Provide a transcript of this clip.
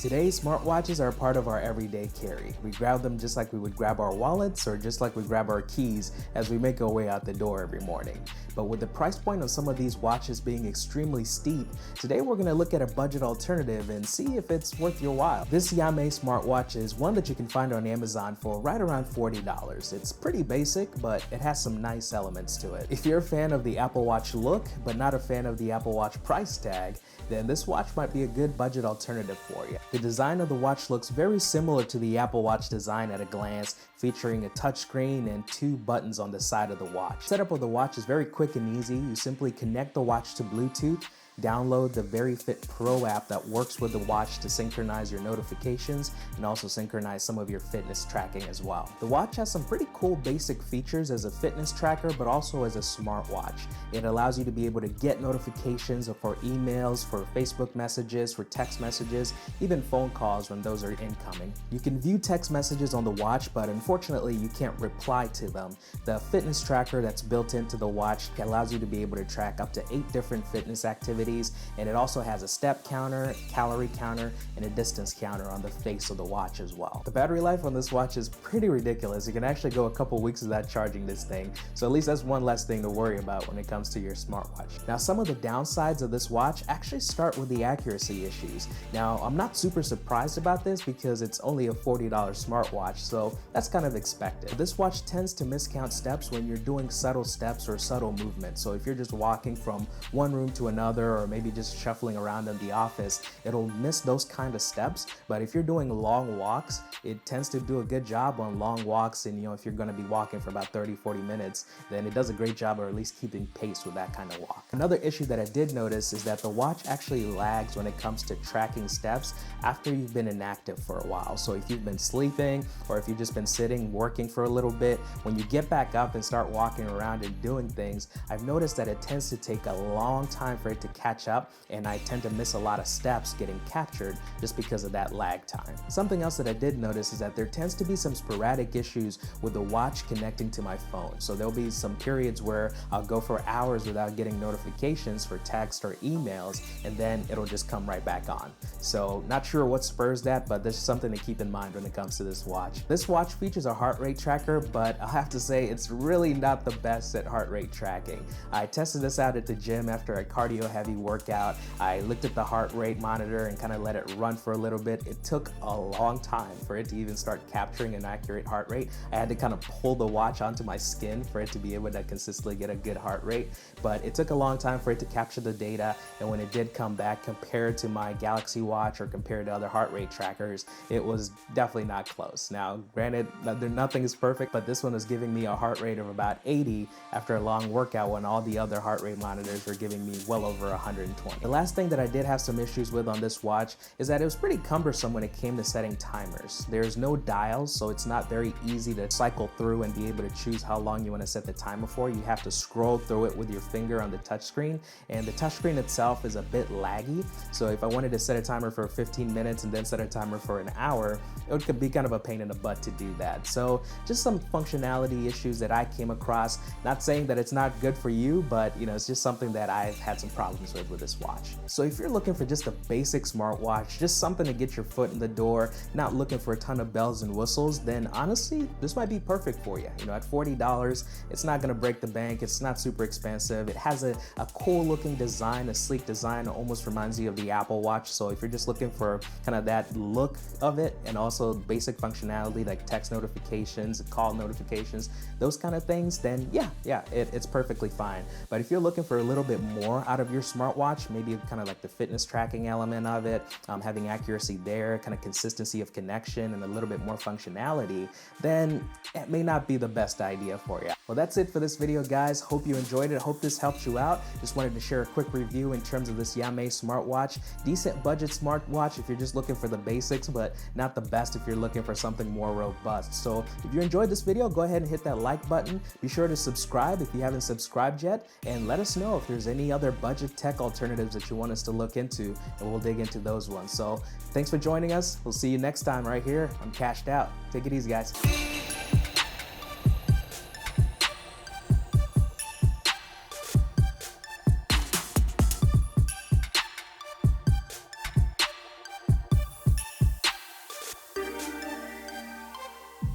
Today, smartwatches are a part of our everyday carry. We grab them just like we would grab our wallets or just like we grab our keys as we make our way out the door every morning. But with the price point of some of these watches being extremely steep, today we're going to look at a budget alternative and see if it's worth your while. This Yamay smartwatch is one that you can find on Amazon for right around $40. It's pretty basic, but it has some nice elements to it. If you're a fan of the Apple Watch look, but not a fan of the Apple Watch price tag, then this watch might be a good budget alternative for you. The design of the watch looks very similar to the Apple Watch design at a glance, featuring a touchscreen and 2 buttons on the side of the watch. Setup of the watch is very quick and easy. You simply connect the watch to Bluetooth, download the VeryFit Pro app that works with the watch to synchronize your notifications and also synchronize some of your fitness tracking as well. The watch has some pretty cool basic features as a fitness tracker, but also as a smartwatch. It allows you to be able to get notifications for emails, for Facebook messages, for text messages, even phone calls when those are incoming. You can view text messages on the watch, but unfortunately you can't reply to them. The fitness tracker that's built into the watch allows you to be able to track up to 8 different fitness activities, and it also has a step counter, calorie counter, and a distance counter on the face of the watch as well. The battery life on this watch is pretty ridiculous. You can actually go a couple weeks without charging this thing, so at least that's one less thing to worry about when it comes to your smartwatch. Now, some of the downsides of this watch actually start with the accuracy issues. Now, I'm not super surprised about this because it's only a $40 smartwatch, so that's kind of expected. This watch tends to miscount steps when you're doing subtle steps or subtle movements. So if you're just walking from one room to another, or maybe just shuffling around in the office, it'll miss those kind of steps. But if you're doing long walks, it tends to do a good job on long walks. And if you're going to be walking for about 30-40 minutes, then it does a great job of at least keeping pace with that kind of walk. Another issue that I did notice is that the watch actually lags when it comes to tracking steps after you've been inactive for a while. So if you've been sleeping, or if you've just been sitting working for a little bit, when you get back up and start walking around and doing things, I've noticed that it tends to take a long time for it to catch up, and I tend to miss a lot of steps getting captured just because of that lag time. Something else that I did notice is that there tends to be some sporadic issues with the watch connecting to my phone. So there'll be some periods where I'll go for hours without getting notifications for text or emails, and then it'll just come right back on. So not sure what spurs that, but there's something to keep in mind when it comes to this watch. This watch features a heart rate tracker, but I'll have to say it's really not the best at heart rate tracking. I tested this out at the gym after a cardio heavy workout. I looked at the heart rate monitor and kind of let it run for a little bit. It took a long time for it to even start capturing an accurate heart rate. I had to kind of pull the watch onto my skin for it to be able to consistently get a good heart rate, but it took a long time for it to capture the data, and when it did come back, compared to my Galaxy Watch or compared to other heart rate trackers, it was definitely not close. Now, granted, nothing is perfect, but this one was giving me a heart rate of about 80 after a long workout when all the other heart rate monitors were giving me well over 120. The last thing that I did have some issues with on this watch is that it was pretty cumbersome when it came to setting timers. There's no dials, so it's not very easy to cycle through and be able to choose how long you want to set the timer for. You have to scroll through it with your finger on the touchscreen, and the touchscreen itself is a bit laggy. So if I wanted to set a timer for 15 minutes and then set a timer for an hour, it could be kind of a pain in the butt to do that. So just some functionality issues that I came across. Not saying that it's not good for you, but it's just something that I've had some problems with this watch. So if you're looking for just a basic smartwatch, just something to get your foot in the door, not looking for a ton of bells and whistles, then honestly, this might be perfect for you. At $40, it's not gonna break the bank. It's not super expensive. It has a cool looking design, a sleek design. It almost reminds you of the Apple Watch. So if you're just looking for kind of that look of it, and also basic functionality like text notifications, call notifications, those kind of things, then yeah, it's perfectly fine. But if you're looking for a little bit more out of your smartwatch, maybe kind of like the fitness tracking element of it, having accuracy there, kind of consistency of connection, and a little bit more functionality, then it may not be the best idea for you. Well, that's it for this video, guys. Hope you enjoyed it. Hope this helped you out. Just wanted to share a quick review in terms of this Yamay smartwatch. Decent budget smartwatch if you're just looking for the basics, but not the best if you're looking for something more robust. So if you enjoyed this video, go ahead and hit that like button. Be sure to subscribe if you haven't subscribed yet, and let us know if there's any other budget tech alternatives that you want us to look into, and we'll dig into those ones. So thanks for joining us. We'll see you next time right here on Cashed Out. Take it easy, guys.